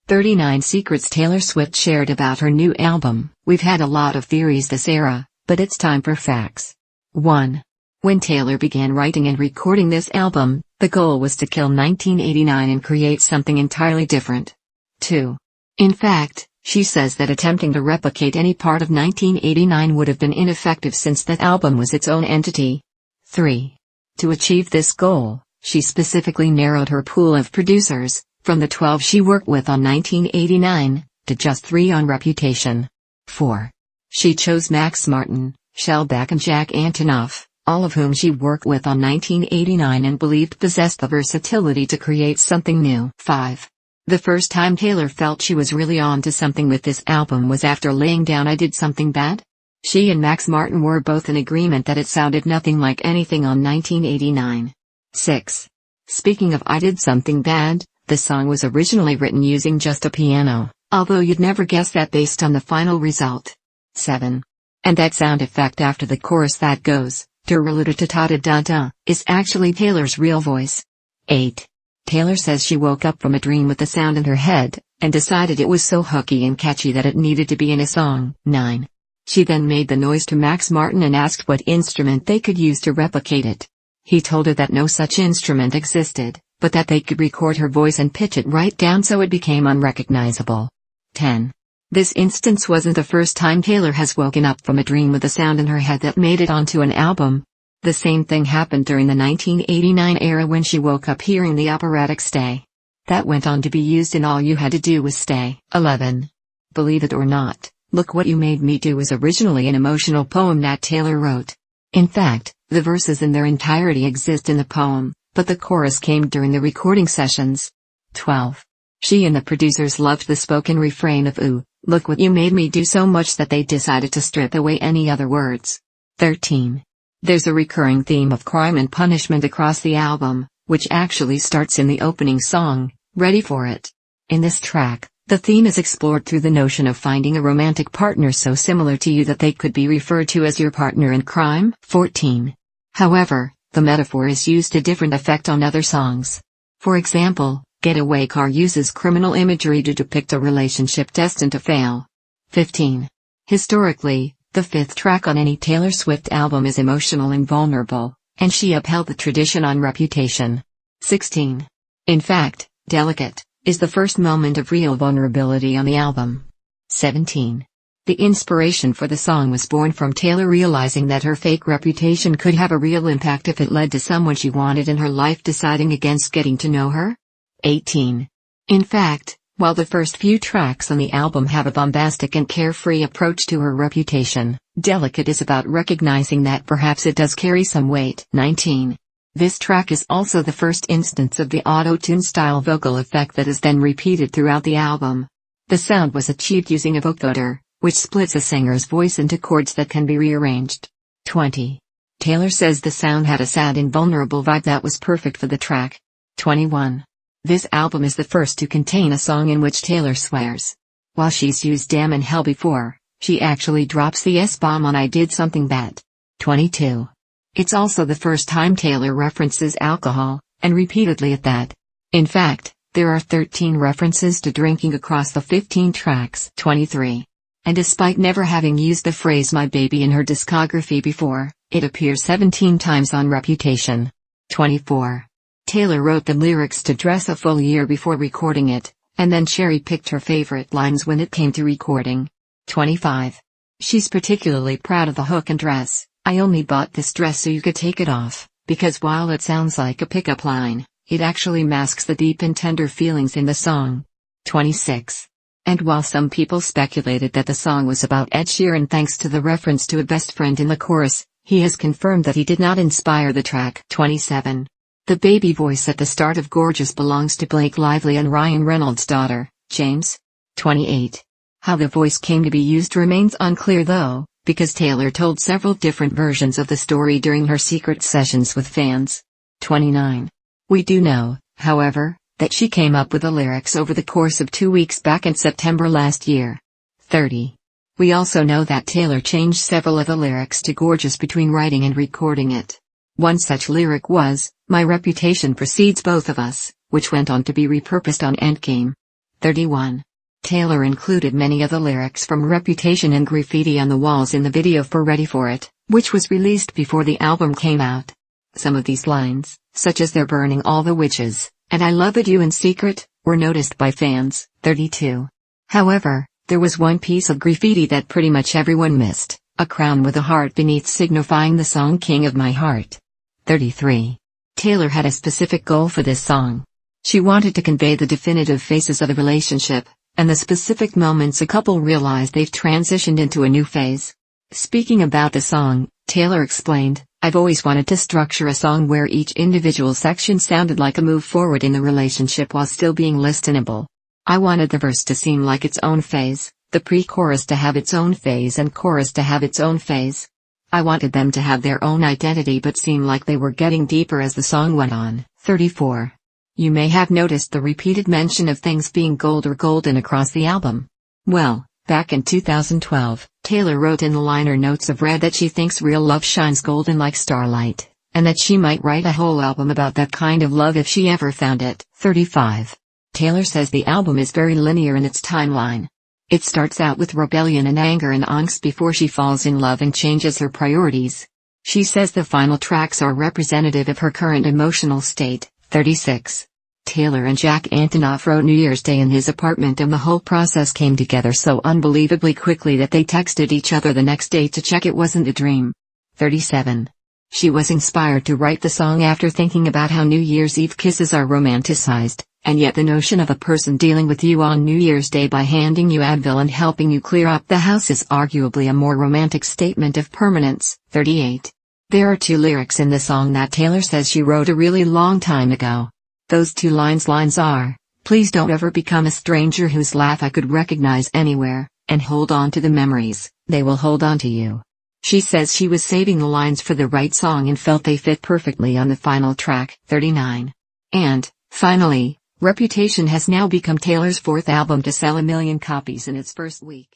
39 Secrets Taylor Swift shared about her new album. We've had a lot of theories this era, but it's time for facts. 1. When Taylor began writing and recording this album, the goal was to kill 1989 and create something entirely different. 2. In fact, she says that attempting to replicate any part of 1989 would have been ineffective since that album was its own entity. 3. To achieve this goal, she specifically narrowed her pool of producers, from the 12 she worked with on 1989, to just 3 on Reputation. 4. She chose Max Martin, Shellback and Jack Antonoff, all of whom she worked with on 1989 and believed possessed the versatility to create something new. 5. The first time Taylor felt she was really on to something with this album was after laying down I Did Something Bad. She and Max Martin were both in agreement that it sounded nothing like anything on 1989. 6. Speaking of I Did Something Bad, the song was originally written using just a piano, although you'd never guess that based on the final result. 7. And that sound effect after the chorus that goes, da-da-da-da-da-da, is actually Taylor's real voice. 8. Taylor says she woke up from a dream with the sound in her head, and decided it was so hooky and catchy that it needed to be in a song. 9. She then made the noise to Max Martin and asked what instrument they could use to replicate it. He told her that no such instrument existed, but that they could record her voice and pitch it right down so it became unrecognizable. 10. This instance wasn't the first time Taylor has woken up from a dream with a sound in her head that made it onto an album. The same thing happened during the 1989 era when she woke up hearing the operatic Stay. That went on to be used in All You Had to Do Was Stay. 11. Believe it or not, Look What You Made Me Do was originally an emotional poem that Taylor wrote. In fact, the verses in their entirety exist in the poem, but the chorus came during the recording sessions. 12. She and the producers loved the spoken refrain of Ooh, Look What You Made Me Do so much that they decided to strip away any other words. 13. There's a recurring theme of crime and punishment across the album, which actually starts in the opening song, Ready for It. In this track, the theme is explored through the notion of finding a romantic partner so similar to you that they could be referred to as your partner in crime. 14. However, the metaphor is used to different effect on other songs. For example, Getaway Car uses criminal imagery to depict a relationship destined to fail. 15. Historically, the 5th track on any Taylor Swift album is emotional and vulnerable, and she upheld the tradition on Reputation. 16. In fact, Delicate is the first moment of real vulnerability on the album. 17. The inspiration for the song was born from Taylor realizing that her fake reputation could have a real impact if it led to someone she wanted in her life deciding against getting to know her. 18. In fact, while the first few tracks on the album have a bombastic and carefree approach to her reputation, Delicate is about recognizing that perhaps it does carry some weight. 19. This track is also the first instance of the auto-tune style vocal effect that is then repeated throughout the album. The sound was achieved using a vocoder, which splits a singer's voice into chords that can be rearranged. 20. Taylor says the sound had a sad and vulnerable vibe that was perfect for the track. 21. This album is the first to contain a song in which Taylor swears. While she's used damn and hell before, she actually drops the S-bomb on I Did Something Bad. 22. It's also the first time Taylor references alcohol, and repeatedly at that. In fact, there are 13 references to drinking across the 15 tracks. 23. And despite never having used the phrase my baby in her discography before, it appears 17 times on Reputation. 24. Taylor wrote the lyrics to Dress a full year before recording it, and then cherry-picked her favorite lines when it came to recording. 25. She's particularly proud of the hook and dress, I only bought this dress so you could take it off, because while it sounds like a pickup line, it actually masks the deep and tender feelings in the song. 26. And while some people speculated that the song was about Ed Sheeran thanks to the reference to a best friend in the chorus, he has confirmed that he did not inspire the track. 27. The baby voice at the start of Gorgeous belongs to Blake Lively and Ryan Reynolds' daughter, James. 28. How the voice came to be used remains unclear though, because Taylor told several different versions of the story during her secret sessions with fans. 29. We do know, however, that she came up with the lyrics over the course of 2 weeks back in September last year. 30. We also know that Taylor changed several of the lyrics to Gorgeous between writing and recording it. One such lyric was, My reputation precedes both of us, which went on to be repurposed on Endgame. 31. Taylor included many of the lyrics from Reputation and Graffiti on the walls in the video for Ready for It, which was released before the album came out. Some of these lines, such as "They're burning all the witches," and "I love it you in secret," were noticed by fans. 32. However, there was one piece of graffiti that pretty much everyone missed, a crown with a heart beneath signifying the song King of My Heart. 33. Taylor had a specific goal for this song. She wanted to convey the definitive phases of a relationship, and the specific moments a couple realize they've transitioned into a new phase. Speaking about the song, Taylor explained, "I've always wanted to structure a song where each individual section sounded like a move forward in the relationship while still being listenable. I wanted the verse to seem like its own phase, the pre-chorus to have its own phase and chorus to have its own phase. I wanted them to have their own identity but seem like they were getting deeper as the song went on." 34. You may have noticed the repeated mention of things being gold or golden across the album. Well, back in 2012, Taylor wrote in the liner notes of Red that she thinks real love shines golden like starlight, and that she might write a whole album about that kind of love if she ever found it. 35. Taylor says the album is very linear in its timeline. It starts out with rebellion and anger and angst before she falls in love and changes her priorities. She says the final tracks are representative of her current emotional state. 36. Taylor and Jack Antonoff wrote New Year's Day in his apartment and the whole process came together so unbelievably quickly that they texted each other the next day to check it wasn't a dream. 37. She was inspired to write the song after thinking about how New Year's Eve kisses are romanticized, and yet the notion of a person dealing with you on New Year's Day by handing you Advil and helping you clear up the house is arguably a more romantic statement of permanence. 38. There are two lyrics in the song that Taylor says she wrote a really long time ago. Those two lines are, "Please don't ever become a stranger whose laugh I could recognize anywhere," and "Hold on to the memories, they will hold on to you." She says she was saving the lines for the right song and felt they fit perfectly on the final track. 39. And, finally, Reputation has now become Taylor's fourth album to sell 1 million copies in its first week.